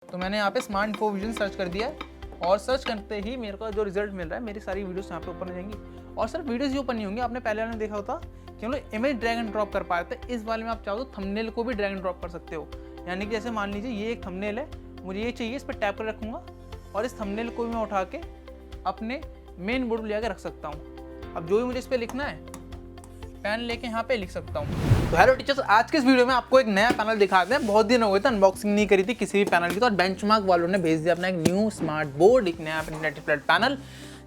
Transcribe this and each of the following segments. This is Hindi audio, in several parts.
तो मैंने यहाँ पे स्मार्ट इन्फो विजन सर्च कर दिया है और सर्च करते ही मेरे को जो रिजल्ट मिल रहा है, मेरी सारी वीडियोस यहाँ पे ओपन हो जाएंगी। और सर वीडियोस ही ओपन नहीं होंगी, आपने पहले वाले में देखा होता कि हम लोग इमेज ड्रैग एंड ड्रॉप कर पाए थे। इस वाले में आप चाहो तो थंबनेल को भी ड्रैग एंड ड्रॉप कर सकते हो। यानी कि जैसे मान लीजिए ये एक थंबनेल है, मुझे ये चाहिए, इस पर टैप कर रखूँगा और इस थंबनेल को भी मैं उठा के अपने मेन बोर्ड में ले रख सकता हूँ। अब जो भी मुझे इस पर लिखना है, पेन लेके यहाँ पे लिख सकता हूँ। तो हेलो टीचर्स, आज के इस वीडियो में आपको एक नया पैनल दिखाते हैं। बहुत दिन हो गए थे अनबॉक्सिंग नहीं करी थी किसी भी पैनल की, तो बेंचमार्क वालों ने भेज दिया अपना एक न्यू स्मार्ट बोर्ड, एक नया इंटरनेट फ्लैट पैनल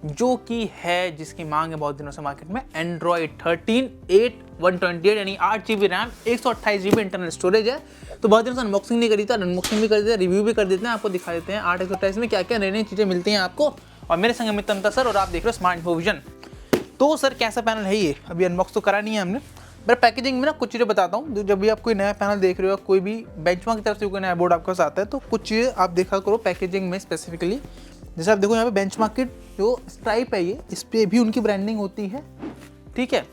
जो कि है, जिसकी मांग है बहुत दिनों से मार्केट में। एंड्रॉइड 13 8 128 यानी 8 GB RAM, 128 GB internal storage है। तो बहुत दिनों से अनबॉक्सिंग नहीं करी थी, अनबॉक्सिंग भी कर देते हैं, रिव्यू भी कर देते हैं, आपको दिखा देते हैं 8 128 में क्या क्या नई नई चीज़ें मिलती हैं आपको। और मेरे संग अमित तंता सर, और आप देख रहे हो स्मार्ट इन्फो विजन। तो सर कैसा पैनल है ये, अभी अनबॉक्स तो करा नहीं है हमने, पर पैकेजिंग में ना कुछ चीज़ें बताता हूँ। जब भी आप कोई नया पैनल देख रहे हो, कोई भी बेंचमार्क की तरफ से कोई नया बोर्ड आपके पास आता है, तो कुछ चीज़ें आप देखा करो पैकेजिंग में स्पेसिफिकली। जैसे आप देखो यहाँ पे बेंचमार्क की जो स्ट्राइप है ये, इस पर भी उनकी ब्रांडिंग होती है, ठीक है।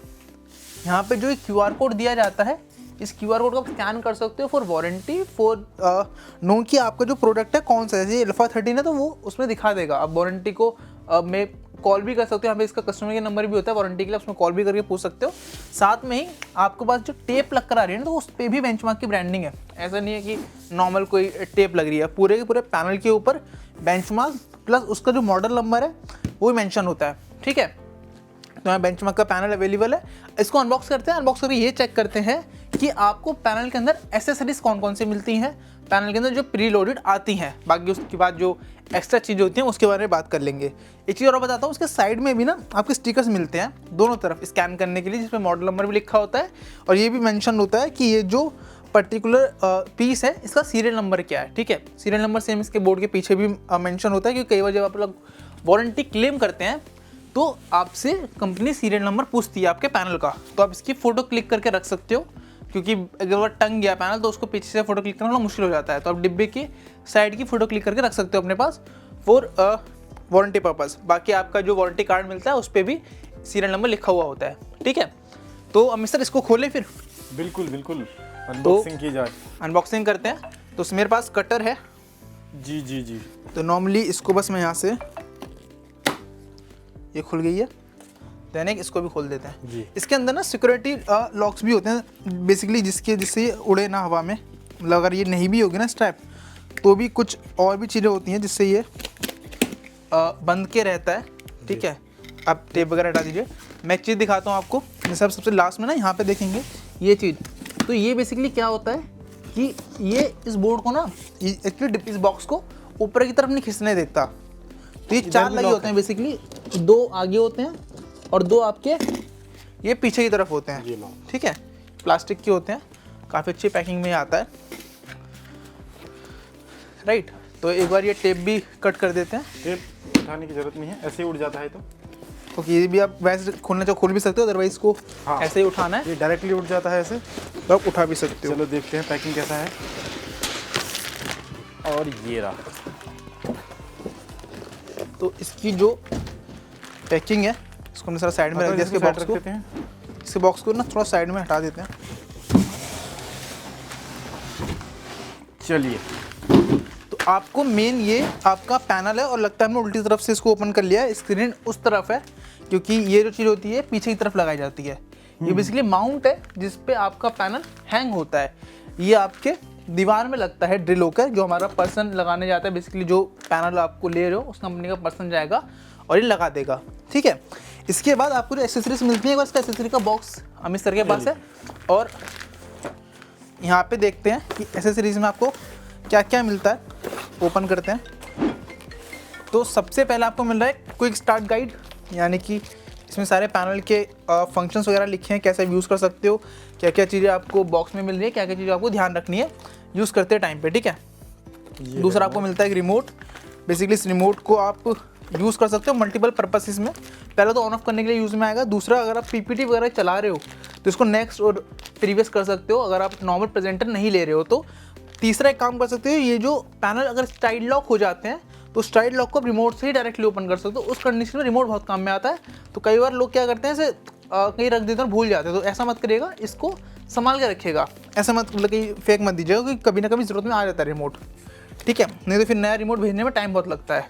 यहाँ पे जो एक QR कोड दिया जाता है, इस QR कोड को आप स्कैन कर सकते हो फॉर वारंटी, फॉर नो कि आपका जो प्रोडक्ट है कौन सा है। जैसे अल्फा 13 है तो वो उसमें दिखा देगा। अब वारंटी को मैं कॉल भी कर सकते हो, यहाँ पे इसका कस्टमर का नंबर भी होता है वारंटी के लिए, उसमें कॉल भी करके पूछ सकते हो। साथ में ही आपके पास जो टेप लग कर आ रही है ना, तो उस पर भी बेंचमार्क की ब्रांडिंग है। ऐसा नहीं है कि नॉर्मल कोई टेप लग रही है, पूरे के पूरे पैनल के ऊपर बेंचमार्क प्लस उसका जो मॉडल नंबर है वो मेंशन होता है, ठीक है। तो यहाँ बेंचमार्क का पैनल अवेलेबल है। इसको अनबॉक्स करते हैं, अनबॉक्स करके ये चेक करते हैं कि आपको पैनल के अंदर एसेसरीज कौन कौन सी मिलती हैं, पैनल के अंदर जो प्री लोडेड आती हैं। बाकी उसके बाद जो एक्स्ट्रा चीज़ें होती हैं उसके बारे में बात कर लेंगे। एक चीज़ और बताता हूँ, उसके साइड में भी ना आपके स्टिकर्स मिलते हैं दोनों तरफ स्कैन करने के लिए, जिसमें मॉडल नंबर भी लिखा होता है और ये भी मेंशन होता है कि ये जो पर्टिकुलर पीस है इसका सीरियल नंबर क्या है, ठीक है। सीरियल नंबर सेम इसके बोर्ड के पीछे भी मेंशन होता है, क्योंकि कई बार जब आप लोग वारंटी क्लेम करते हैं तो आपसे कंपनी सीरियल नंबर पूछती है आपके पैनल का। तो आप इसकी फ़ोटो क्लिक करके रख सकते हो, क्योंकि अगर वो टंग गया पैनल तो उसको पीछे से फोटो क्लिक करना थोड़ा मुश्किल हो जाता है। तो आप डिब्बे की साइड की फ़ोटो क्लिक करके रख सकते हो अपने पास फॉर वारंटी पर्पज़। बाकी आपका जो वारंटी कार्ड मिलता है उस पर भी सीरियल नंबर लिखा हुआ होता है, ठीक है। तो अब मिस्टर इसको खोलें फिर। बिल्कुल बिल्कुल, अनबॉक्सिंग की जाए। अनबॉक्सिंग करते हैं। तो मेरे पास कटर है जी जी जी। तो नॉर्मली इसको बस मैं यहाँ से, ये खुल गई है, दैनिक इसको भी खोल देते हैं जी। इसके अंदर ना सिक्योरिटी लॉक्स भी होते हैं बेसिकली, जिससे ये उड़े ना हवा में। मतलब अगर ये नहीं भी होगी ना स्ट्रैप, तो भी कुछ और भी चीज़ें होती हैं जिससे ये बंद के रहता है, ठीक है। आप टेप वगैरह हटा दीजिए। मैं एक चीज़ दिखाता हूँ आपको, जैसे आप सबसे लास्ट में ना यहाँ पे देखेंगे ये चीज़। तो ये बेसिकली क्या होता है कि ये इस बोर्ड को ना एक्चुअली इस बॉक्स को ऊपर की तरफ नहीं खींचने देता। तो ये 4 लगे होते हैं बेसिकली, 2 आगे होते हैं और 2 आपके ये पीछे की तरफ होते हैं, ठीक है। प्लास्टिक के होते हैं, काफ़ी अच्छी पैकिंग में आता है, राइट। तो एक बार ये टेप भी कट कर देते हैं। टेप उठाने की जरूरत नहीं है, ऐसे ही उड़ जाता है। तो ये भी आप वैसे खोलना चाहो खोल भी सकते हो, अदरवाइज इसको ऐसे ही उठाना है, ये डायरेक्टली उड़ जाता है ऐसे, तो आप उठा भी सकते हो। चलो देखते हैं पैकिंग कैसा है। और ये रहा, तो इसकी जो पैकिंग है इसको हमने सारा साइड में रख दिया। इसके बॉक्स को, इसके बॉक्स को ना थोड़ा साइड में हटा देते हैं। चलिए। तो आपको मेन ये आपका पैनल है, और लगता है हमने उल्टी तरफ से इसको ओपन कर लिया है। स्क्रीन उस तरफ है, क्योंकि ये जो चीज़ होती है पीछे की तरफ लगाई जाती है। ये बेसिकली माउंट है जिस पे आपका पैनल हैंग होता है। ये आपके दीवार में लगता है ड्रिल होकर, जो हमारा पर्सन लगाने जाता है। बेसिकली जो पैनल आपको ले रहे हो उस कंपनी का पर्सन जाएगा और ये लगा देगा, ठीक है। इसके बाद आपको जो एक्सेसरीज मिलती है, इसका एक्सेसरी का बॉक्स अमित सर के पास है। और यहाँ पे देखते हैं कि एक्सेसरीज में आपको क्या क्या मिलता है। ओपन करते हैं तो सबसे पहले आपको मिल रहा है क्विक स्टार्ट गाइड, यानी कि इसमें सारे पैनल के फंक्शंस वगैरह लिखे हैं, कैसे यूज़ कर सकते हो, क्या क्या चीज़ें आपको बॉक्स में मिल रही है, क्या क्या चीज़ें आपको ध्यान रखनी है यूज़ करते टाइम पे, ठीक है। दूसरा आपको मिलता है एक रिमोट। बेसिकली इस रिमोट को आप यूज़ कर सकते हो मल्टीपल पर्पसेस में। पहले तो ऑन ऑफ करने के लिए यूज़ में आएगा। दूसरा, अगर आप PPT वगैरह चला रहे हो तो इसको नेक्स्ट और प्रीवियस कर सकते हो, अगर आप नॉर्मल प्रेजेंटर नहीं ले रहे हो तो। तीसरा एक काम कर सकते हो, ये जो पैनल अगर स्टाइल लॉक हो जाते हैं तो स्टाइल लॉक को रिमोट से ही डायरेक्टली ओपन कर सकते हो। उस कंडीशन में रिमोट बहुत काम में आता है। तो कई बार लोग क्या करते हैं, ऐसे कहीं रख देते हैं और भूल जाते हैं, तो ऐसा मत करिएगा, इसको संभाल के रखिएगा। ऐसा मत, मतलब कि फेंक मत दीजिएगा, क्योंकि कभी ना कभी ज़रूरत में आ जाता है रिमोट, ठीक है, नहीं तो फिर नया रिमोट भेजने में टाइम बहुत लगता है।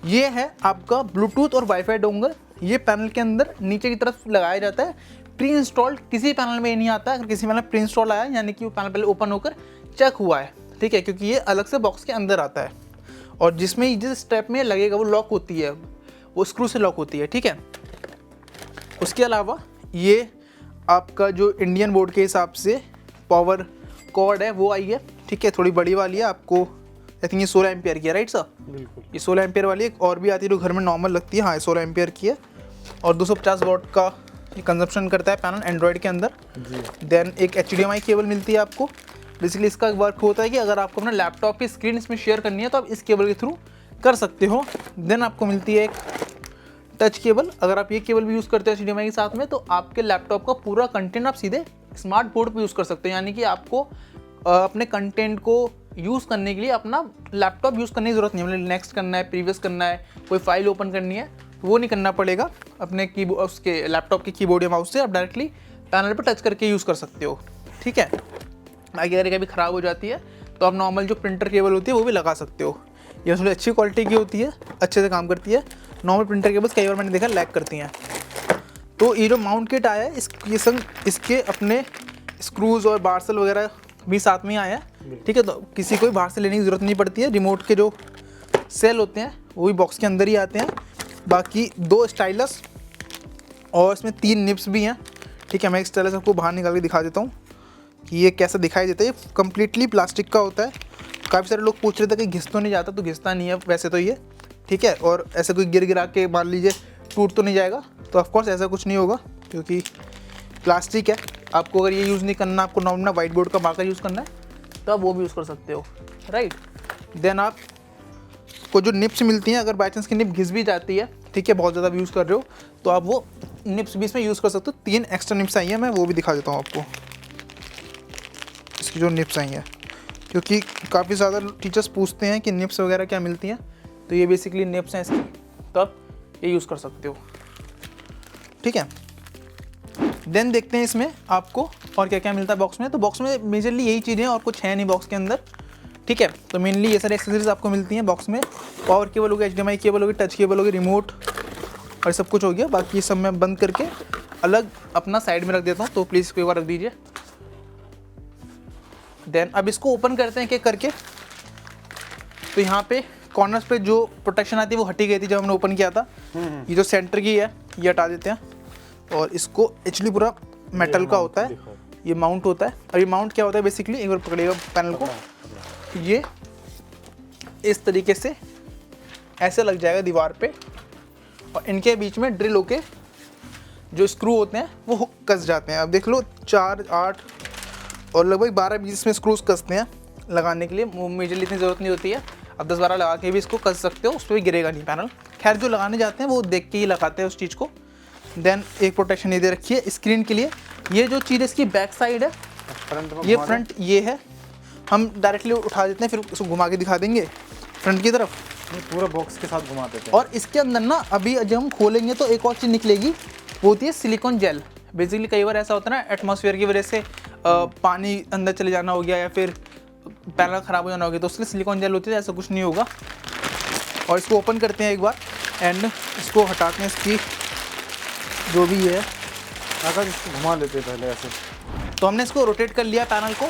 ये है आपका ब्लूटूथ और वाईफाई डोंगल। ये पैनल के अंदर नीचे की तरफ लगाया जाता है। प्री इंस्टॉल्ड किसी पैनल में ये नहीं आता। अगर किसी पैनल प्री इंस्टॉल आया यानी कि वो पैनल पहले ओपन होकर चेक हुआ है, ठीक है, क्योंकि ये अलग से बॉक्स के अंदर आता है। और जिसमें जिस स्टेप में लगेगा वो लॉक होती है, वो स्क्रू से लॉक होती है, ठीक है। उसके अलावा ये आपका जो इंडियन बोर्ड के हिसाब से पावर कॉर्ड है वो आई है, ठीक है, थोड़ी बड़ी वाली है। आपको आई थिंक ये 16 एम्पियर की है, राइट सर? बिल्कुल। ये 16 एम्पियर वाली एक और भी आती है जो घर में नॉर्मल लगती है। हाँ, ये 16 एम्पियर की है और 250 वॉट का ये कंजप्शन करता है पैनल एंड्रॉयड के अंदर जी। देन एक HDMI केबल मिलती है आपको। बेसिकली इसका वर्क होता है कि अगर आपको अपना लैपटॉप की स्क्रीन इसमें शेयर करनी है तो आप इस केबल के थ्रू कर सकते हो। देन आपको मिलती है एक टच केबल। अगर आप ये केबल भी यूज़ करते हो HDMI के साथ में तो आपके लैपटॉप का पूरा कंटेंट आप सीधे स्मार्ट बोर्ड पे यूज़ कर सकते हो। यानी कि आपको अपने कंटेंट को यूज़ करने के लिए अपना लैपटॉप यूज़ करने की ज़रूरत नहीं है। मतलब नेक्स्ट करना है, प्रीवियस करना है, कोई फाइल ओपन करनी है, वो नहीं करना पड़ेगा। अपने कीबोर्ड, उसके लैपटॉप के कीबोर्ड या माउस से आप डायरेक्टली पैनल पर टच करके यूज़ कर सकते हो, ठीक है। बाकी अगर कभी ख़राब हो जाती है तो आप नॉर्मल जो प्रिंटर केबल होती है वो भी लगा सकते हो। ये थोड़ी अच्छी क्वालिटी की होती है, अच्छे से काम करती है। नॉर्मल प्रिंटर केबल्स कई बार मैंने देखा लैग करती हैं। तो ये जो माउंट किट आया है ये संग इसके अपने स्क्रूज और बार्सल वगैरह भी साथ में ही आया है, ठीक है। तो किसी को भी बाहर से लेने की ज़रूरत नहीं पड़ती है। रिमोट के जो सेल होते हैं वो भी बॉक्स के अंदर ही आते हैं। बाकी 2 स्टाइलस और इसमें 3 निप्स भी हैं, ठीक है। मैं एक स्टाइलस आपको बाहर निकाल के दिखा देता हूँ कि ये कैसा दिखाई देता है। ये कम्प्लीटली प्लास्टिक का होता है। काफ़ी सारे लोग पूछ रहे थे कि घिस तो नहीं जाता, तो घिसता नहीं है वैसे तो ये, ठीक है। और ऐसे कोई गिरा के मान लीजिए टूट तो नहीं जाएगा, तो ऑफकोर्स ऐसा कुछ नहीं होगा क्योंकि प्लास्टिक है। आपको अगर ये यूज़ नहीं करना, आपको नॉर्मल वाइट बोर्ड का मार्कर यूज़ करना है तो आप वो भी यूज़ कर सकते हो, राइट। देन आप को जो निप्स मिलती हैं, अगर बाई चांस की निप घिस भी जाती है, ठीक है, बहुत ज़्यादा यूज़ कर रहे हो तो आप वो निप्स भी इसमें यूज़ कर सकते हो। 3 एक्स्ट्रा निप्स आई हैं, मैं वो भी दिखा देता हूँ आपको। इसकी जो निप्स आई हैं, क्योंकि काफ़ी ज़्यादा टीचर्स पूछते हैं कि निप्स वगैरह क्या मिलती हैं, तो ये बेसिकली निप्स हैं इसकी, तो आप ये यूज़ कर सकते हो, ठीक है। देन देखते हैं इसमें आपको और क्या क्या मिलता है बॉक्स में। तो बॉक्स में मेजरली यही चीज़ें हैं और कुछ है नहीं बॉक्स के अंदर, ठीक है। तो मेनली ये सारे एक्सेसरीज आपको मिलती हैं बॉक्स में। पावर केबल होगी, HDMI केबल होगी, टच केबल होगी, रिमोट और सब कुछ हो गया। बाकी ये सब मैं बंद करके अलग अपना साइड में रख देता हूँ, तो प्लीज़ इसको एक बार रख दीजिए। देन अब इसको ओपन करते हैं एक करके। तो यहाँ पे कॉर्नर्स पे जो प्रोटेक्शन आती है वो हटी गई थी जब हमने ओपन किया था। ये जो सेंटर की है ये हटा देते हैं और इसको एक्चुअली पूरा मेटल का होता है, ये माउंट होता है। और ये माउंट क्या होता है बेसिकली, एक बार पकड़िएगा पैनल को, ये इस तरीके से ऐसे लग जाएगा दीवार पे और इनके बीच में ड्रिल होके जो स्क्रू होते हैं वो कस जाते हैं। अब देख लो 4, 8 और लगभग 12-20 इसमें स्क्रूज कसते हैं लगाने के लिए। मेजरली इतनी ज़रूरत नहीं होती है, अब 10-12 लगा के भी इसको कस सकते हो, उस पर भी गिरेगा नहीं पैनल। खैर जो लगाने जाते हैं वो देख के ही लगाते हैं उस चीज़ को। देन एक प्रोटेक्शन ये दे रखी है स्क्रीन के लिए। ये जो चीज़ इसकी बैक साइड है, ये फ्रंट ये है, हम डायरेक्टली उठा देते हैं फिर उसको घुमा के दिखा देंगे फ्रंट की तरफ। पूरा बॉक्स के साथ घुमा देते हैं। और इसके अंदर ना अभी जब हम खोलेंगे तो एक और चीज़ निकलेगी, वो होती है सिलिकॉन जेल। बेसिकली कई बार ऐसा होता है ना, एटमॉस्फेयर की वजह से पानी अंदर चले जाना हो गया या फिर पैनल ख़राब हो जाना हो गया, तो उसके लिए सिलिकॉन जेल होती है। ऐसा कुछ नहीं होगा। और इसको ओपन करते हैं एक बार एंड इसको हटाते हैं, इसकी जो भी है अगर इसको घुमा लेते हैं पहले ऐसे। तो हमने इसको रोटेट कर लिया पैनल को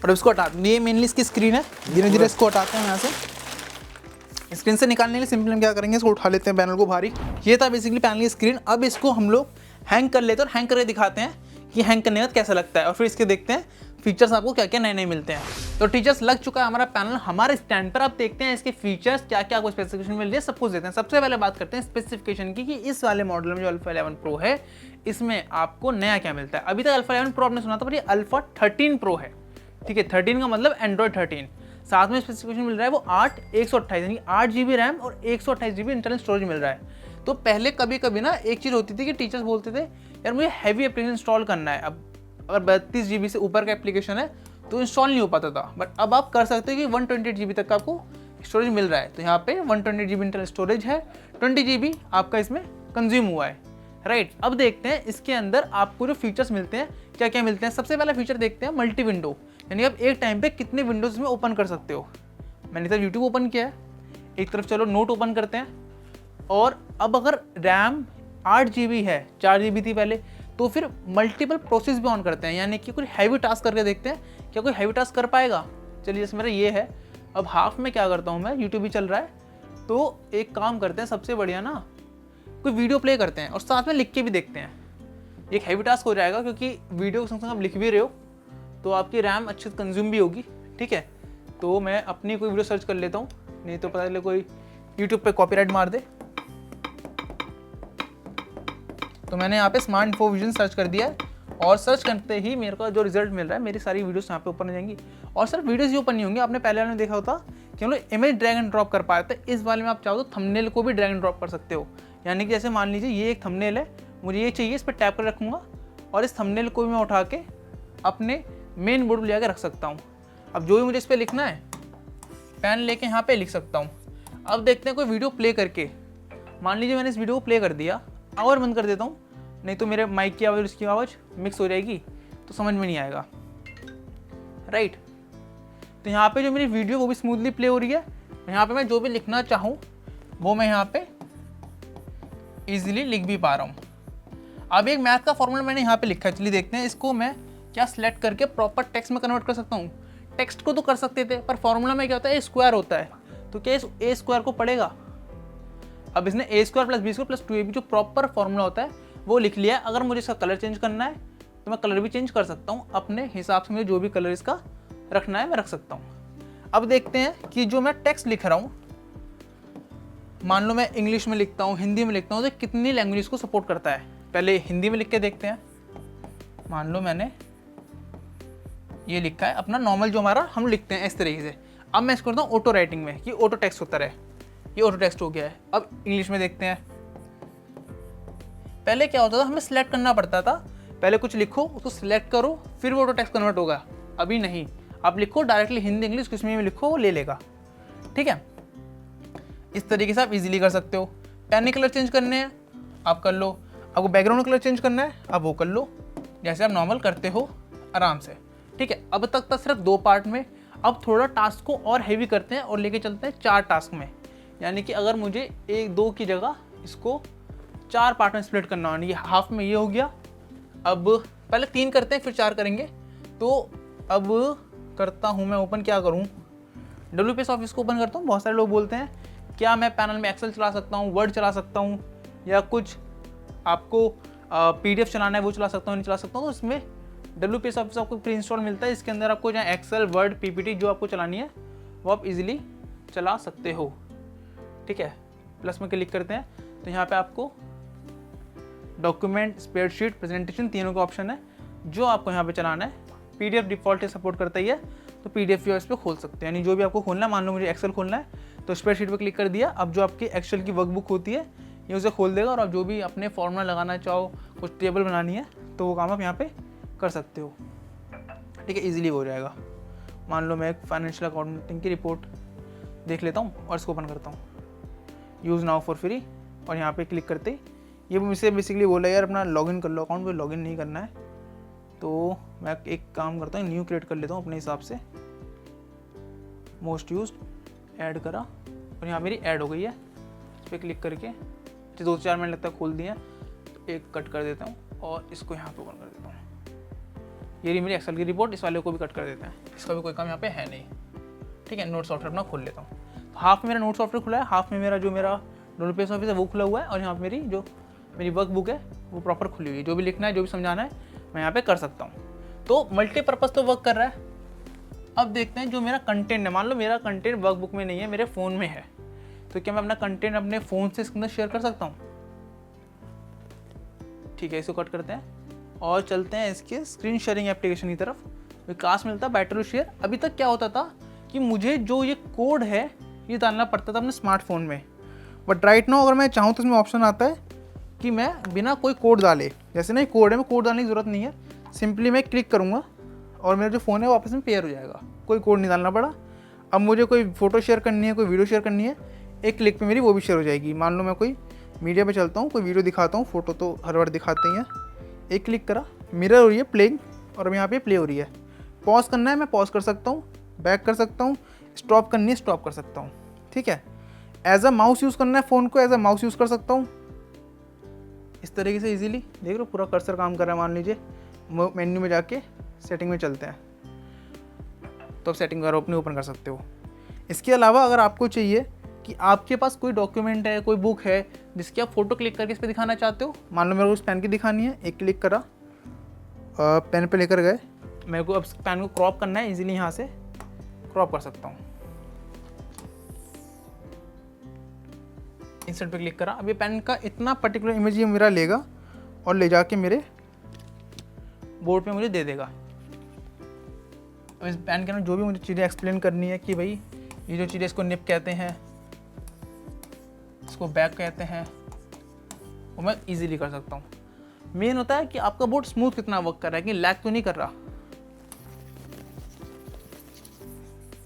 और इसको हटा, ये मेनली इसकी स्क्रीन है। धीरे धीरे इसको हटाते हैं यहाँ से। स्क्रीन से निकालने के लिए सिंपल हम क्या करेंगे, इसको उठा लेते हैं पैनल को भारी। ये था बेसिकली पैनल की स्क्रीन। अब इसको हम लोग हैंग कर लेते हैं और हैंग करके दिखाते हैं कि हैंग करने के बाद कैसा लगता है और फिर इसके देखते हैं फीचर्स आपको क्या क्या नए नए मिलते हैं। तो टीचर्स लग चुका है हमारा पैनल हमारे स्टैंड पर। अब देखते हैं इसके फीचर्स क्या क्या आपको स्पेसिफिकेशन मिल रही है, सब कुछ देते हैं। सबसे पहले बात करते हैं स्पेसिफिकेशन की कि इस वाले मॉडल में जो अल्फा 11 प्रो है इसमें आपको नया क्या मिलता है। अभी तक अल्फा 11 प्रो आपने सुना था, पर ये अल्फा 13 प्रो है, ठीक है। 13 का मतलब एंड्रॉइड 13। साथ में स्पेसिफिकेशन मिल रहा है वो 8 128 यानी 8 GB रैम और 128 GB इंटरनल स्टोरेज मिल रहा है। तो पहले कभी कभी ना एक चीज़ होती थी कि टीचर्स बोलते थे यार मुझे हैवी एप्लीकेशन इंस्टॉल करना है, अब अगर 32 GB से ऊपर का एप्लीकेशन है तो इंस्टॉल नहीं हो पाता था, बट अब आप कर सकते हो कि 128 GB तक का आपको स्टोरेज मिल रहा है। तो यहाँ पे 128 GB इंटरनल स्टोरेज है, 20 GB आपका इसमें कंज्यूम हुआ है, राइट। अब देखते हैं इसके अंदर आपको जो फीचर्स मिलते हैं क्या क्या मिलते हैं। सबसे पहला फीचर देखते हैं मल्टी विंडो, यानी आप एक टाइम पे कितने विंडोज में ओपन कर सकते हो। मैंने तब यूट्यूब ओपन किया है, एक तरफ चलो नोट ओपन करते हैं। और अब अगर रैम 8 GB है, 4 GB थी पहले, तो फिर मल्टीपल प्रोसेस भी ऑन करते हैं, यानी कि कोई हैवी टास्क करके देखते हैं क्या कोई हैवी टास्क कर पाएगा। चलिए जैसे मेरा ये है, अब हाफ में क्या करता हूँ मैं, यूट्यूब भी चल रहा है, तो एक काम करते हैं सबसे बढ़िया ना, कोई वीडियो प्ले करते हैं और साथ में लिख के भी देखते हैं। एक हैवी टास्क हो जाएगा क्योंकि वीडियो के संग संग आप लिख भी रहे हो, तो आपकी रैम अच्छे से कंज्यूम भी होगी। ठीक है, तो मैं अपनी कोई वीडियो सर्च कर लेता हूँ, नहीं तो पता चले कोई यूट्यूब पे कॉपीराइट मार दे। तो मैंने यहाँ पे स्मार्ट इन्फोविजन सर्च कर दिया है और सर्च करते ही मेरे को जो रिजल्ट मिल रहा है, मेरी सारी वीडियोस यहाँ पे ओपन हो जाएंगी। और सर वीडियोस ही ओपन नहीं होंगी, आपने पहले वाले में देखा होता कि हम लोग इमेज ड्रैग एंड ड्रॉप कर पाए थे। इस वाले में आप चाहो तो थंबनेल को भी ड्रैग एंड ड्रॉप कर सकते हो, यानी कि जैसे मान लीजिए ये एक थंबनेल है, मुझे ये चाहिए, इस पर टैप कर रखूँगा और इस थंबनेल को भी मैं उठा के अपने मेन बोर्ड में ले रख सकता हूँ। अब जो भी मुझे इस पर लिखना है, पेन लेके यहाँ पे लिख सकता हूँ। अब देखते हैं कोई वीडियो प्ले करके, मान लीजिए मैंने इस वीडियो को प्ले कर दिया, और बंद कर देता हूँ, नहीं तो मेरे माइक की आवाज़ और इसकी आवाज़ मिक्स हो जाएगी तो समझ में नहीं आएगा, राइट। तो यहाँ पे जो मेरी वीडियो वो भी स्मूथली प्ले हो रही है। यहाँ पे मैं जो भी लिखना चाहूँ वो मैं यहाँ पे इजीली लिख भी पा रहा हूँ। अब एक मैथ का फॉर्मूला मैंने यहाँ पे लिखा है, चलिए देखते हैं इसको मैं क्या सिलेक्ट करके प्रॉपर टेक्स्ट में कन्वर्ट कर सकता हूँ। टेक्स्ट को तो कर सकते थे, पर फॉर्मूला में क्या होता है, ए स्क्वायर होता है, तो क्या इस ए स्क्वायर को पढ़ेगा। अब इसने A square plus B square plus 2ab जो प्रॉपर फॉर्मूला होता है वो लिख लिया है। अगर मुझे इसका कलर चेंज करना है तो मैं कलर भी चेंज कर सकता हूँ, अपने हिसाब से मुझे जो भी कलर इसका रखना है मैं रख सकता हूँ। अब देखते हैं कि जो मैं टेक्स्ट लिख रहा हूँ, मान लो मैं इंग्लिश में लिखता हूँ, हिंदी में लिखता हूँ, तो कितनी लैंग्वेज को सपोर्ट करता है। पहले हिंदी में लिख के देखते हैं। मान लो मैंने ये लिखा है अपना नॉर्मल जो हमारा हम लिखते हैं इस तरीके से। अब मैं इसको करता हूँ ऑटो राइटिंग में कि ऑटो टेक्स्ट होता रहे, ये ऑटो टेक्स्ट हो गया है। अब इंग्लिश में देखते हैं। पहले क्या होता था, हमें सिलेक्ट करना पड़ता था, पहले कुछ लिखो उसको सिलेक्ट करो फिर वो ऑटो टेक्स्ट कन्वर्ट होगा। अभी नहीं, आप लिखो डायरेक्टली हिंदी इंग्लिश किस में लिखो वो ले लेगा। ठीक है, इस तरीके से आप इजीली कर सकते हो। पेन कलर चेंज करने हैं आप कर लो, आपको बैकग्राउंड कलर चेंज करना है आप वो कर लो, जैसे आप नॉर्मल करते हो आराम से। ठीक है, अब तक था सिर्फ 2 पार्ट में, अब थोड़ा टास्क को और हैवी करते हैं और लेके चलते हैं 4 टास्क में। यानी कि अगर मुझे 1-2 की जगह इसको 4 पार्ट में स्प्लिट करना है, ये हाफ में ये हो गया। अब पहले 3 करते हैं फिर 4 करेंगे। तो अब करता हूँ मैं ओपन, क्या करूँ, WPS ऑफिस को ओपन करता हूँ। बहुत सारे लोग बोलते हैं क्या मैं पैनल में एक्सेल चला सकता हूँ, वर्ड चला सकता हूँ, या कुछ आपको PDF चलाना है वो चला सकता हूँ, नहीं चला सकता हूँ। तो इसमें WPS ऑफिस आपको प्री इंस्टॉल मिलता है, इसके अंदर आपको जहाँ एक्सेल वर्ड PPT जो आपको चलानी है वो आप इजीली चला सकते हो। ठीक है, प्लस में क्लिक करते हैं तो यहाँ पे आपको डॉक्यूमेंट, स्प्रेडशीट, प्रेजेंटेशन तीनों का ऑप्शन है जो आपको यहाँ पे चलाना है। PDF डिफ़ॉल्ट सपोर्ट करता ही है, तो PDF भी इस पर खोल सकते हैं, यानी जो भी आपको खोलना है। मान लो मुझे एक्सेल खोलना है तो स्प्रेडशीट पे क्लिक कर दिया, अब जो आपकी एक्सेल की वर्कबुक होती है ये उसे खोल देगा और आप जो भी अपने फॉर्मूला लगाना चाहो, कुछ टेबल बनानी है तो वो काम आप यहाँ पे कर सकते हो। ठीक है, इजीली हो जाएगा। मान लो मैं एक फाइनेंशियल अकाउंटिंग की रिपोर्ट देख लेता हूँ और इसको ओपन करता हूँ, यूज़ नाउ फॉर फ्री, और यहाँ पे क्लिक करते ही ये मुझसे बेसिकली बोला यार अपना लॉगिन कर लो अकाउंट, पे लॉगिन नहीं करना है। तो मैं एक काम करता हूँ, न्यू क्रिएट कर लेता हूँ अपने हिसाब से, मोस्ट यूज्ड ऐड करा और यहाँ मेरी ऐड हो गई है। इस पर क्लिक करके 2-4 मिनट लगता है खोल दिया, तो एक कट कर देता हूँ और इसको यहाँ पे ओपन कर देता हूँ। ये रही मेरी एक्सेल की रिपोर्ट, इस वाले को भी कट कर देते हैं, इसका भी कोई काम यहाँ पे है नहीं। ठीक है, नोट सॉफ्टवेयर अपना खोल लेता हूँ। तो हाफ में मेरा नोट सॉफ्टवेयर खुला है, हाफ में मेरा जो मेरा WPS ऑफिस है वो खुला हुआ है, और यहाँ पर मेरी वर्क बुक है वो प्रॉपर खुली हुई है। जो भी लिखना है, जो भी समझाना है मैं यहाँ पे कर सकता हूँ। तो मल्टीपर्पज़ तो वर्क कर रहा है। अब देखते हैं जो मेरा कंटेंट है, मान लो मेरा कंटेंट वर्क बुक में नहीं है, मेरे फ़ोन में है, तो क्या मैं अपना कंटेंट अपने फ़ोन से इसके अंदर शेयर कर सकता हूँ। ठीक है, इसको कट करते हैं और चलते हैं इसके स्क्रीन शेयरिंग एप्लीकेशन की तरफ। विकास मिलता है बैटर टू शेयर। अभी तक क्या होता था कि मुझे जो ये कोड है ये डालना पड़ता था अपने स्मार्टफोन में, बट राइट नाउ अगर मैं चाहूँ तो इसमें ऑप्शन आता है कि मैं बिना कोई कोड डाले, जैसे ना कोड है, मैं कोड डालने की ज़रूरत नहीं है, सिंपली मैं क्लिक करूँगा और मेरा जो फ़ोन है वो आपस में पेयर हो जाएगा, कोई कोड नहीं डालना पड़ा। अब मुझे कोई फ़ोटो शेयर करनी है, कोई वीडियो शेयर करनी है, एक क्लिक पे मेरी वो भी शेयर हो जाएगी। मान लो मैं कोई मीडिया पे चलता हूँ, कोई वीडियो दिखाता हूँ, फ़ोटो तो हर बार दिखाते ही हैं, एक क्लिक करा मिरर हो रही है प्लेइंग और अब यहाँ पे प्ले हो रही है। पॉज करना है मैं पॉज कर सकता हूँ, बैक कर सकता हूँ, स्टॉप करनी है स्टॉप कर सकता हूँ, ठीक है। एज अ माउस यूज़ करना है फ़ोन को, एज अ माउस यूज़ कर सकता हूँ इस तरीके से इजीली। देख रहे हो पूरा कर्सर काम कर रहा है। मान लीजिए मेन्यू में जाके सेटिंग में चलते हैं तो आप सेटिंग वगैरह अपनी ओपन कर सकते हो। इसके अलावा अगर आपको चाहिए कि आपके पास कोई डॉक्यूमेंट है, कोई बुक है जिसकी आप फोटो क्लिक करके इस पर दिखाना चाहते हो, मान लो मेरे को इस पेन की दिखानी है, एक क्लिक करा, पेन पे लेकर गए, मेरे को अब पेन को क्रॉप करना है, इजीली यहाँ से क्रॉप कर सकता हूँ। इंसर्ट पे क्लिक करा, अब ये पेन का इतना पर्टिकुलर इमेज ये मेरा लेगा और ले जाके मेरे बोर्ड पे मुझे दे देगा। अब इस पेन के अंदर जो भी मुझे चीज़ें एक्सप्लेन करनी है कि भाई ये जो चीज़ें, इसको निप कहते हैं, इसको बैक कहते हैं, वो मैं इजीली कर सकता हूँ। मेन होता है कि आपका बोर्ड स्मूथ कितना वर्क कर रहा है, कि लैग तो नहीं कर रहा।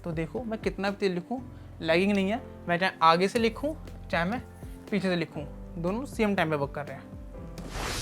तो देखो मैं कितना भी तेज लिखूँ लैगिंग नहीं है, मैं चाहे आगे से लिखूँ चाहे मैं पीछे से लिखूँ, दोनों सेम टाइम पे वर्क कर रहे हैं।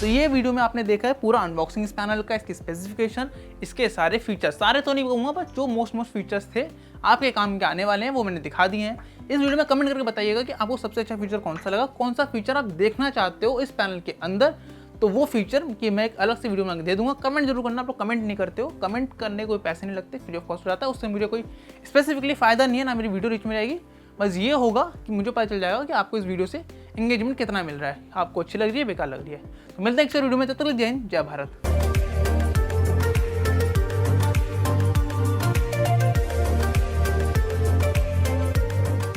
तो ये वीडियो में आपने देखा है पूरा अनबॉक्सिंग इस पैनल का, इसकी स्पेसिफिकेशन, इसके सारे फीचर्स, सारे तो नहीं कहूँगा पर जो मोस्ट फीचर्स थे आपके काम के आने वाले हैं वो मैंने दिखा दिए हैं। इस वीडियो में कमेंट करके बताइएगा कि आपको सबसे अच्छा फीचर कौन सा लगा, कौन सा फीचर आप देखना चाहते हो इस पैनल के अंदर, तो वो फीचर कि मैं एक अलग से वीडियो में दे दूंगा। कमेंट जरूर करना, आप लोग कमेंट नहीं करते हो, कमेंट करने कोई पैसे नहीं लगते, फ्री ऑफ कॉस्ट हो जाता है, उससे मुझे कोई स्पेसिफिकली फ़ायदा नहीं है, ना मेरी वीडियो रीच में जाएगी। बस ये होगा कि मुझे पता चल जाएगा कि आपको इस वीडियो से एंगेजमेंट कितना मिल रहा है, आपको अच्छी लग रही है, बेकार लग रही है। तो मिलते हैं एक वीडियो में, तब तक जय हिंद, जय भारत।